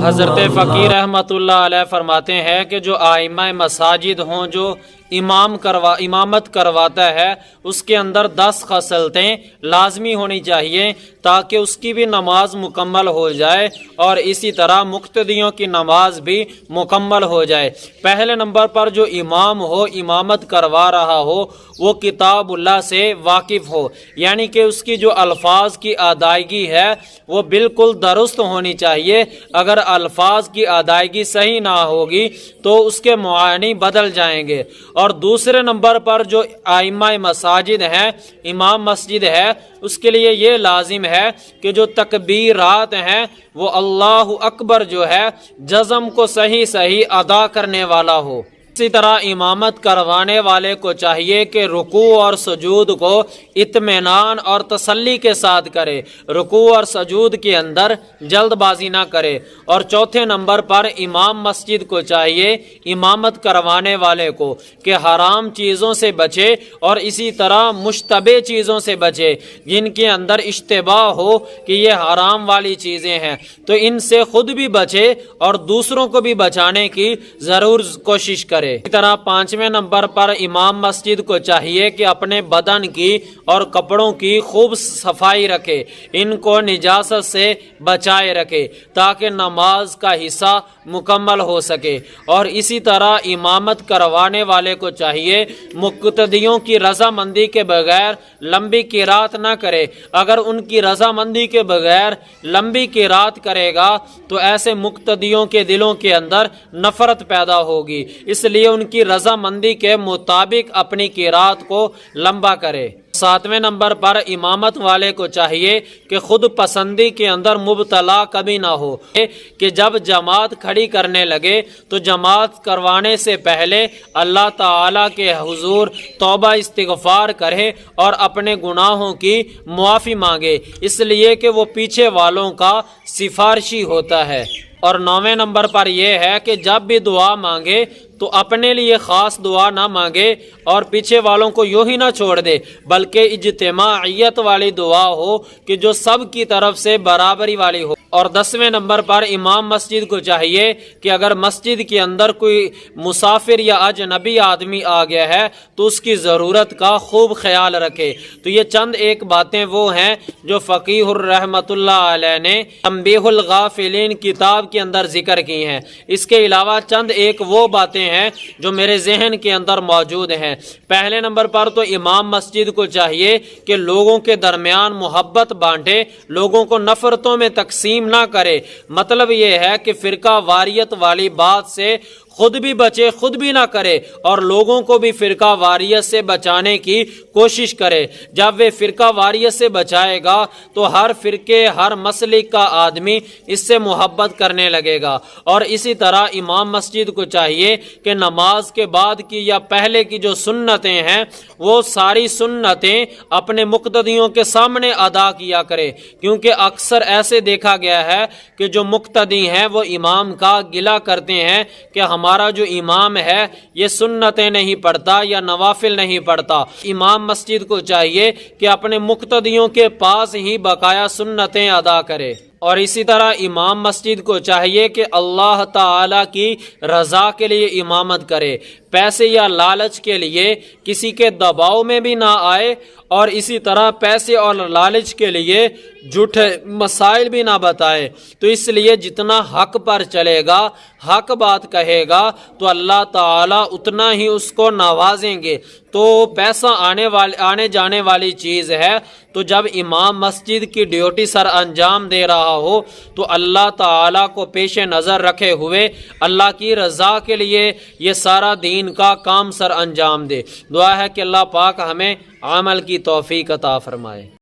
حضرت فقیر رحمۃ اللہ علیہ فرماتے ہیں کہ جو آئمہ مساجد ہوں، جو امامت کرواتا ہے، اس کے اندر 10 خصلتیں لازمی ہونی چاہیے تاکہ اس کی بھی نماز مکمل ہو جائے اور اسی طرح مقتدیوں کی نماز بھی مکمل ہو جائے۔ پہلے نمبر پر جو امام ہو، امامت کروا رہا ہو، وہ کتاب اللہ سے واقف ہو، یعنی کہ اس کی جو الفاظ کی ادائیگی ہے وہ بالکل درست ہونی چاہیے۔ اگر الفاظ کی ادائیگی صحیح نہ ہوگی تو اس کے معانی بدل جائیں گے۔ اور دوسرے نمبر پر جو ائمہ مساجد ہیں، امام مسجد ہے، اس کے لیے یہ لازم ہے کہ جو تکبیرات ہیں وہ اللہ اکبر جو ہے جزم کو صحیح ادا کرنے والا ہو۔ اسی طرح امامت کروانے والے کو چاہیے کہ رکوع اور سجود کو اطمینان اور تسلی کے ساتھ کرے، رکوع اور سجود کے اندر جلد بازی نہ کرے۔ اور چوتھے نمبر پر امام مسجد کو چاہیے، امامت کروانے والے کو، کہ حرام چیزوں سے بچے اور اسی طرح مشتبہ چیزوں سے بچے، جن کے اندر اشتباہ ہو کہ یہ حرام والی چیزیں ہیں، تو ان سے خود بھی بچے اور دوسروں کو بھی بچانے کی ضرور کوشش کرے۔ اسی طرح 5ویں نمبر پر امام مسجد کو چاہیے کہ اپنے بدن کی اور کپڑوں کی خوب صفائی رکھے، ان کو نجاست سے بچائے رکھے تاکہ نماز کا حصہ مکمل ہو سکے۔ اور اسی طرح امامت کروانے والے کو چاہیے مقتدیوں کی رضامندی کے بغیر لمبی قرات نہ کرے۔ اگر ان کی رضامندی کے بغیر لمبی قرات کرے گا تو ایسے مقتدیوں کے دلوں کے اندر نفرت پیدا ہوگی، اس لیے ان کی رضامندی کے مطابق اپنی قرات کو لمبا کرے۔ 7ویں نمبر پر امامت والے کو چاہیے کہ خود پسندی کے اندر مبتلا کبھی نہ ہو، کہ جب جماعت کھڑی کرنے لگے تو جماعت کروانے سے پہلے اللہ تعالیٰ کے حضور توبہ استغفار کرے اور اپنے گناہوں کی معافی مانگے، اس لیے کہ وہ پیچھے والوں کا سفارشی ہوتا ہے۔ اور 9ویں نمبر پر یہ ہے کہ جب بھی دعا مانگے تو اپنے لیے خاص دعا نہ مانگے اور پیچھے والوں کو یوں ہی نہ چھوڑ دے، بلکہ اجتماعیت والی دعا ہو کہ جو سب کی طرف سے برابری والی ہو۔ اور 10ویں نمبر پر امام مسجد کو چاہیے کہ اگر مسجد کے اندر کوئی مسافر یا اجنبی آدمی آ گیا ہے تو اس کی ضرورت کا خوب خیال رکھے۔ تو یہ چند ایک باتیں وہ ہیں جو فقیہ الرحمۃ اللہ علیہ نے تنبیہ الغافلین کتاب کے اندر ذکر کی ہیں۔ اس کے علاوہ چند ایک وہ باتیں ہیں جو میرے ذہن کے اندر موجود ہیں۔ پہلے نمبر پر تو امام مسجد کو چاہیے کہ لوگوں کے درمیان محبت بانٹے، لوگوں کو نفرتوں میں تقسیم نہ کرے۔ مطلب یہ ہے کہ فرقہ واریت والی بات سے خود بھی بچے، خود بھی نہ کرے اور لوگوں کو بھی فرقہ واریت سے بچانے کی کوشش کرے۔ جب وہ فرقہ واریت سے بچائے گا تو ہر فرقے، ہر مسلک کا آدمی اس سے محبت کرنے لگے گا۔ اور اسی طرح امام مسجد کو چاہیے کہ نماز کے بعد کی یا پہلے کی جو سنتیں ہیں وہ ساری سنتیں اپنے مقتدیوں کے سامنے ادا کیا کرے، کیونکہ اکثر ایسے دیکھا گیا ہے کہ جو مقتدی ہیں وہ امام کا گلہ کرتے ہیں کہ ہمارا جو امام ہے یہ سنتیں نہیں پڑھتا یا نوافل نہیں پڑھتا۔ امام مسجد کو چاہیے کہ اپنے مقتدیوں کے پاس ہی بقایا سنتیں ادا کرے۔ اور اسی طرح امام مسجد کو چاہیے کہ اللہ تعالی کی رضا کے لیے امامت کرے، پیسے یا لالچ کے لیے کسی کے دباؤ میں بھی نہ آئے، اور اسی طرح پیسے اور لالچ کے لیے جھوٹے مسائل بھی نہ بتائے۔ تو اس لیے جتنا حق پر چلے گا، حق بات کہے گا تو اللہ تعالیٰ اتنا ہی اس کو نوازیں گے۔ تو پیسہ آنے جانے والی چیز ہے، تو جب امام مسجد کی ڈیوٹی سر انجام دے رہا ہو تو اللہ تعالیٰ کو پیش نظر رکھے ہوئے اللہ کی رضا کے لیے یہ سارا دین کا کام سر انجام دے۔ دعا ہے کہ اللہ پاک ہمیں عمل کی توفیق عطا فرمائے۔